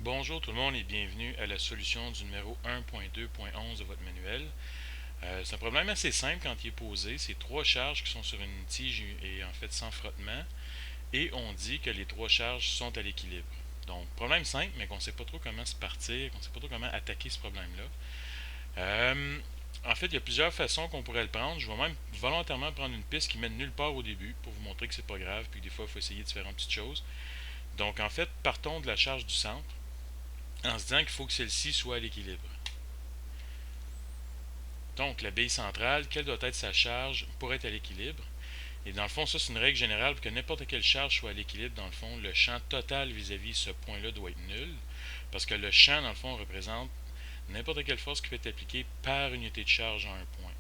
Bonjour tout le monde et bienvenue à la solution du numéro 1.2.11 de votre manuel. C'est un problème assez simple quand il est posé. C'est trois charges qui sont sur une tige et en fait sans frottement. Et on dit que les trois charges sont à l'équilibre. Donc, problème simple, mais qu'on ne sait pas trop comment se partir, qu'on ne sait pas trop comment attaquer ce problème-là. Euh, En fait, il y a plusieurs façons qu'on pourrait le prendre. Je vais même volontairement prendre une piste qui mène nulle part au début pour vous montrer que c'est pas grave, puis des fois, il faut essayer différentes petites choses. Donc, en fait, partons de la charge du centre en se disant qu'il faut que celle-ci soit à l'équilibre. Donc, la bille centrale, quelle doit être sa charge pour être à l'équilibre? Et dans le fond, ça, c'est une règle générale pour que n'importe quelle charge soit à l'équilibre. Dans le fond, le champ total vis-à-vis ce point-là doit être nul, parce que le champ, dans le fond, représente n'importe quelle force qui peut être appliquée par unité de charge à un point.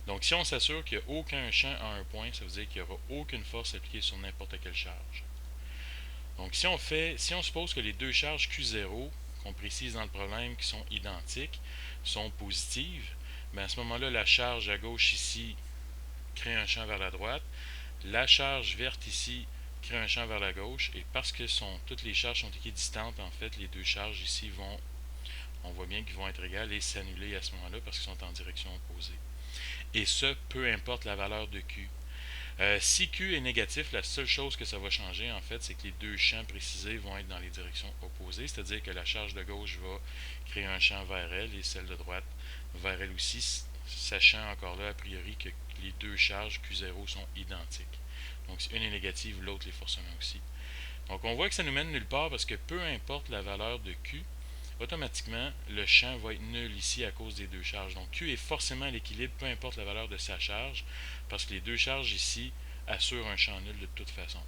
Donc, si on s'assure qu'il n'y a aucun champ à un point, ça veut dire qu'il n'y aura aucune force appliquée sur n'importe quelle charge. Donc, si on suppose que les deux charges Q0, qu'on précise dans le problème, qui sont identiques, sont positives, bien à ce moment-là, la charge à gauche ici crée un champ vers la droite, la charge verte ici crée un champ vers la gauche, et parce que toutes les charges sont équidistantes, en fait, les deux charges ici on voit bien qu'ils vont être égales et s'annuler à ce moment-là parce qu'ils sont en direction opposée. Et ce, peu importe la valeur de Q. Si Q est négatif, la seule chose que ça va changer, en fait, c'est que les deux champs précisés vont être dans les directions opposées, c'est-à-dire que la charge de gauche va créer un champ vers elle et celle de droite vers elle aussi, sachant encore là, a priori, que les deux charges Q0 sont identiques. Donc, si une est négative, l'autre l'est forcément aussi. Donc, on voit que ça nous mène nulle part parce que peu importe la valeur de Q, automatiquement, le champ va être nul ici à cause des deux charges. Donc, Q est forcément à l'équilibre, peu importe la valeur de sa charge, parce que les deux charges ici assurent un champ nul de toute façon.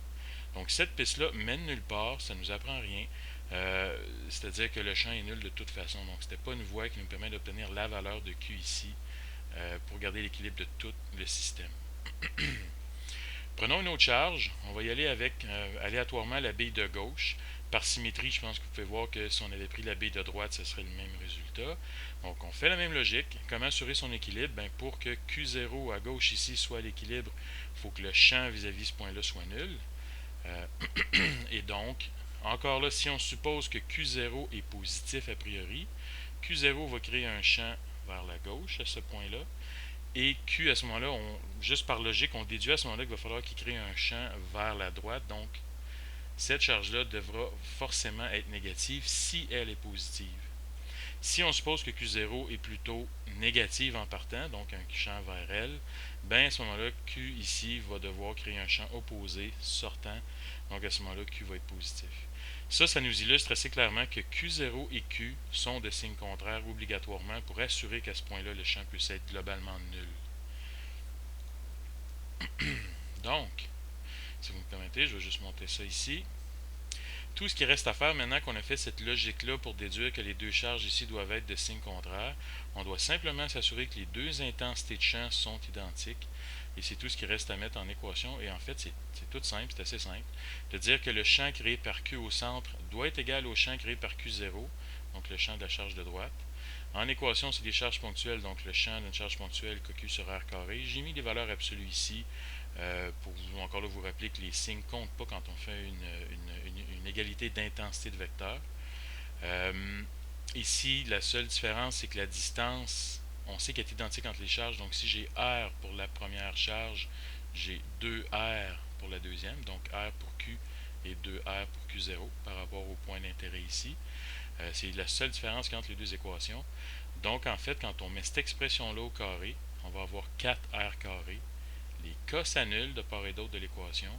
Donc, cette piste-là mène nulle part, ça ne nous apprend rien. C'est-à-dire que le champ est nul de toute façon. Donc, ce n'était pas une voie qui nous permet d'obtenir la valeur de Q ici pour garder l'équilibre de tout le système. Prenons une autre charge. On va y aller avec aléatoirement la bille de gauche. Par symétrie, je pense que vous pouvez voir que si on avait pris la bille de droite, ce serait le même résultat. Donc, on fait la même logique. Comment assurer son équilibre? Bien, pour que Q0 à gauche ici soit à l'équilibre, il faut que le champ vis-à-vis ce point-là soit nul. Et donc, encore là, si on suppose que Q0 est positif a priori, Q0 va créer un champ vers la gauche à ce point-là. Et Q, à ce moment-là, juste par logique, on déduit à ce moment-là qu'il va falloir qu'il crée un champ vers la droite. Donc, cette charge-là devra forcément être négative si elle est positive. Si on suppose que Q0 est plutôt négative en partant, donc un champ vers elle, ben à ce moment-là, Q ici va devoir créer un champ opposé sortant. Donc à ce moment-là, Q va être positif. Ça nous illustre assez clairement que Q0 et Q sont de signes contraires obligatoirement pour assurer qu'à ce point-là, le champ puisse être globalement nul. Donc, si vous me permettez, je vais juste monter ça ici. Tout ce qui reste à faire maintenant qu'on a fait cette logique-là pour déduire que les deux charges ici doivent être de signes contraires, on doit simplement s'assurer que les deux intensités de champ sont identiques. Et c'est tout ce qui reste à mettre en équation. Et en fait, c'est tout simple, c'est assez simple. De dire que le champ créé par Q au centre doit être égal au champ créé par Q0, donc le champ de la charge de droite. En équation, c'est des charges ponctuelles, donc le champ d'une charge ponctuelle QQ sur R carré. J'ai mis des valeurs absolues ici pour encore là vous rappeler que les signes ne comptent pas quand on fait une égalité d'intensité de vecteurs. Ici, la seule différence, c'est que la distance, on sait qu'elle est identique entre les charges. Donc, si j'ai R pour la première charge, j'ai 2R pour la deuxième. Donc, R pour Q et 2R pour Q0 par rapport au point d'intérêt ici. C'est la seule différence entre les deux équations. Donc, en fait, quand on met cette expression-là au carré, on va avoir 4R carré. Les K s'annulent de part et d'autre de l'équation.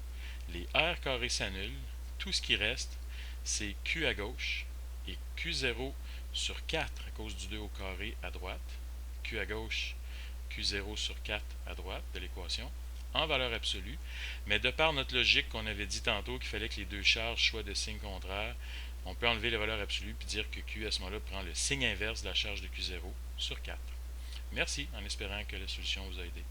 Les R carrés s'annulent. Tout ce qui reste, c'est Q à gauche et Q0 sur 4 à cause du 2 au carré à droite. Q à gauche, Q0 sur 4 à droite de l'équation, en valeur absolue. Mais de par notre logique qu'on avait dit tantôt qu'il fallait que les deux charges soient de signe contraire, on peut enlever les valeurs absolues et dire que Q à ce moment-là prend le signe inverse de la charge de Q0 sur 4. Merci, en espérant que la solution vous a aidé.